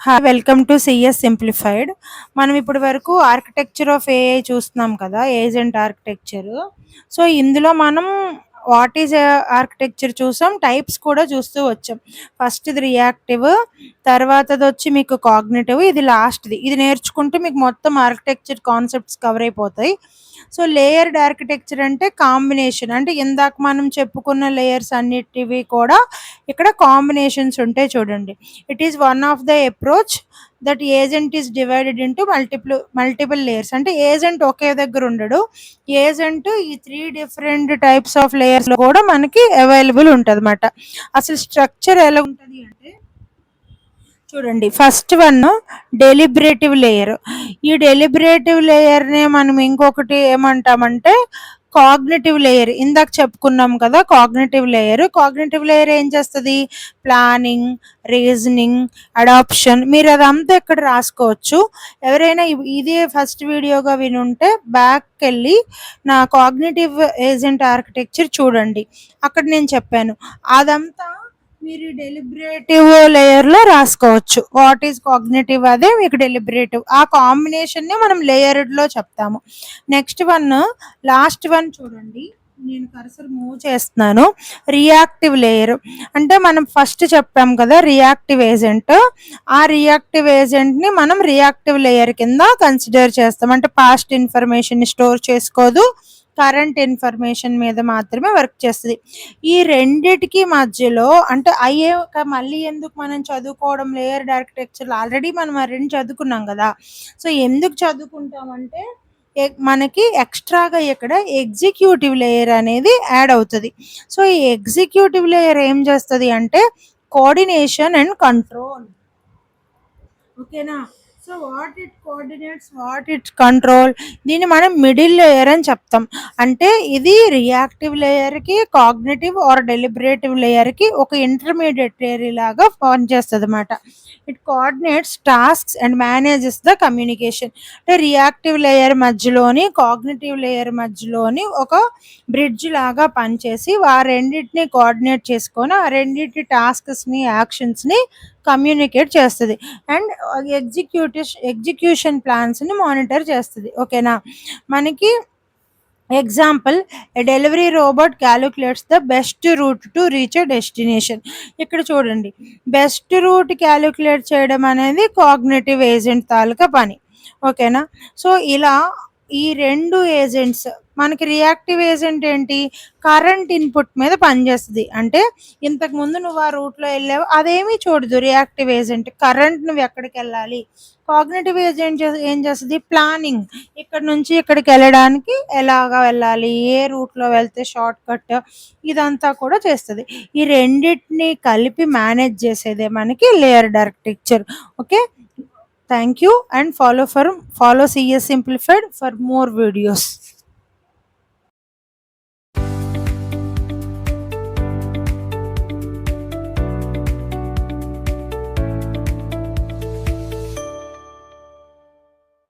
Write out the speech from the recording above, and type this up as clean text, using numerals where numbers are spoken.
Hi welcome to CS simplified. మనం ఇప్పటి వరకు ఆర్కిటెక్చర్ ఆఫ్ ఏఐ చూస్తున్నాం కదా, ఏజెంట్ ఆర్కిటెక్చర్. సో ఇందులో మనం వాట్ ఈజ్ ఆర్కిటెక్చర్ చూసాం, టైప్స్ కూడా చూస్తూ వచ్చాం. ఫస్ట్ ఇది రియాక్టివ్, తర్వాతది వచ్చి మీకు కాగ్నిటివ్, ఇది లాస్ట్ది. ఇది నేర్చుకుంటే మీకు మొత్తం ఆర్కిటెక్చర్ కాన్సెప్ట్స్ కవర్ అయిపోతాయి. సో లేయర్డ్ ఆర్కిటెక్చర్ అంటే కాంబినేషన్, అంటే ఇందాక మనం చెప్పుకున్న లేయర్స్ అన్నిటివి కూడా ఇక్కడ కాంబినేషన్స్ ఉంటాయి చూడండి. It is one of the approach that agent is divided into multiple layers. అంటే ఏజెంట్ ఒకే దగ్గర ఉండడు, ఏజెంట్ ఈ 3 డిఫరెంట్ టైప్స్ ఆఫ్ లేయర్స్ లో కూడా మనకి అవైలబుల్ ఉంటుంది అన్నమాట. అసలు స్ట్రక్చర్ ఎలా ఉంటుంది అంటే చూడండి, ఫస్ట్ వన్ డెలిబరేటివ్ లేయర్. ఈ డెలిబరేటివ్ లేయర్నే మనం ఇంకొకటి ఏమంటామంటే కాగ్నిటివ్ లేయర్. ఇందాక చెప్పుకున్నాం కదా కాగ్నిటివ్ లేయర్. కాగ్నిటివ్ లేయర్ ఏం చేస్తుంది? Planning, reasoning, adaption. మీరు అదంతా ఇక్కడ రాసుకోవచ్చు. ఎవరైనా ఇదే ఫస్ట్ వీడియోగా వినుంటే బ్యాక్ వెళ్ళి నా కాగ్నిటివ్ ఏజెంట్ ఆర్కిటెక్చర్ చూడండి, అక్కడ నేను చెప్పాను. అదంతా మీరు డెలిబరేటివ్ లేయర్లో రాసుకోవచ్చు. వాట్ ఈజ్ కాగ్నిటివ్, అదే మీకు డెలిబరేటివ్. ఆ కాంబినేషన్ని మనం లేయర్డ్లో చెప్తాము. నెక్స్ట్ వన్, లాస్ట్ వన్ చూడండి, నేను కర్సర్ మూవ్ చేస్తున్నాను. రియాక్టివ్ లేయర్ అంటే మనం ఫస్ట్ చెప్పాం కదా రియాక్టివ్ ఏజెంట్. ఆ రియాక్టివ్ ఏజెంట్ని మనం రియాక్టివ్ లేయర్ కింద కన్సిడర్ చేస్తాం. అంటే పాస్ట్ ఇన్ఫర్మేషన్ స్టోర్ చేసుకోదు, కరెంట్ ఇన్ఫర్మేషన్ మీద మాత్రమే వర్క్ చేస్తుంది. ఈ రెండిటికి మధ్యలో అంటే మళ్ళీ ఎందుకు మనం చదువుకోవడం లేయర్డ్ ఆర్కిటెక్చర్? ఆల్రెడీ మనం ఆ రెండు చదువుకున్నాం కదా. సో ఎందుకు చదువుకుంటామంటే మనకి ఎక్స్ట్రాగా ఇక్కడ ఎగ్జిక్యూటివ్ లేయర్ అనేది యాడ్ అవుతుంది. సో ఈ ఎగ్జిక్యూటివ్ లేయర్ ఏం చేస్తుంది అంటే కోఆర్డినేషన్ అండ్ కంట్రోల్. ఓకేనా? So what it coordinates, what it control, దీన్ని మనం మిడిల్ లేయర్ అని చెప్తాం. అంటే ఇది రియాక్టివ్ లేయర్కి, కాగ్నిటివ్ ఆర్ డెలిబరేటివ్ లేయర్కి ఒక ఇంటర్మీడియటరీ లాగా పనిచేస్తుంది అన్నమాట. It coordinates tasks and manages the communication. అంటే రియాక్టివ్ లేయర్ మధ్యలోని, కాగ్నిటివ్ లేయర్ మధ్యలోని ఒక బ్రిడ్జ్ లాగా పనిచేసి ఆ రెండింటిని కోఆర్డినేట్ చేసుకొని ఆ రెండింటి టాస్క్స్ని, యాక్షన్స్ని కమ్యూనికేట్ చేస్తుంది అండ్ ఎగ్జిక్యూషన్ ప్లాన్స్ని మానిటర్ చేస్తుంది. ఓకేనా? మనకి example, a delivery robot calculates the best route to reach a destination. ఇక్కడ చూడండి, బెస్ట్ రూట్ క్యాలిక్యులేట్ చేయడం అనేది కాగ్నిటివ్ ఏజెంట్ తాలూకా పని. ఓకేనా? సో ఇలా ఈ రెండు ఏజెంట్స్, మనకి రియాక్టివ్ ఏజెంట్ ఏంటి, కరెంట్ ఇన్పుట్ మీద పనిచేస్తుంది. అంటే ఇంతకు ముందు నువ్వు ఆ రూట్లో వెళ్ళావు, అదేమీ చూడదు రియాక్టివ్ ఏజెంట్. కరెంట్ నువ్వు ఎక్కడికి వెళ్ళాలి. కాగ్నిటివ్ ఏజెంట్ ఏం చేస్తుంది? ప్లానింగ్, ఇక్కడ నుంచి ఇక్కడికి వెళ్ళడానికి ఎలాగా వెళ్ళాలి, ఏ రూట్లో వెళ్తే షార్ట్ కట్, ఇదంతా కూడా చేస్తుంది. ఈ రెండింటిని కలిపి మేనేజ్ చేసేదే మనకి layered architecture. Okay, thank you and follow CS Simplified for more videos.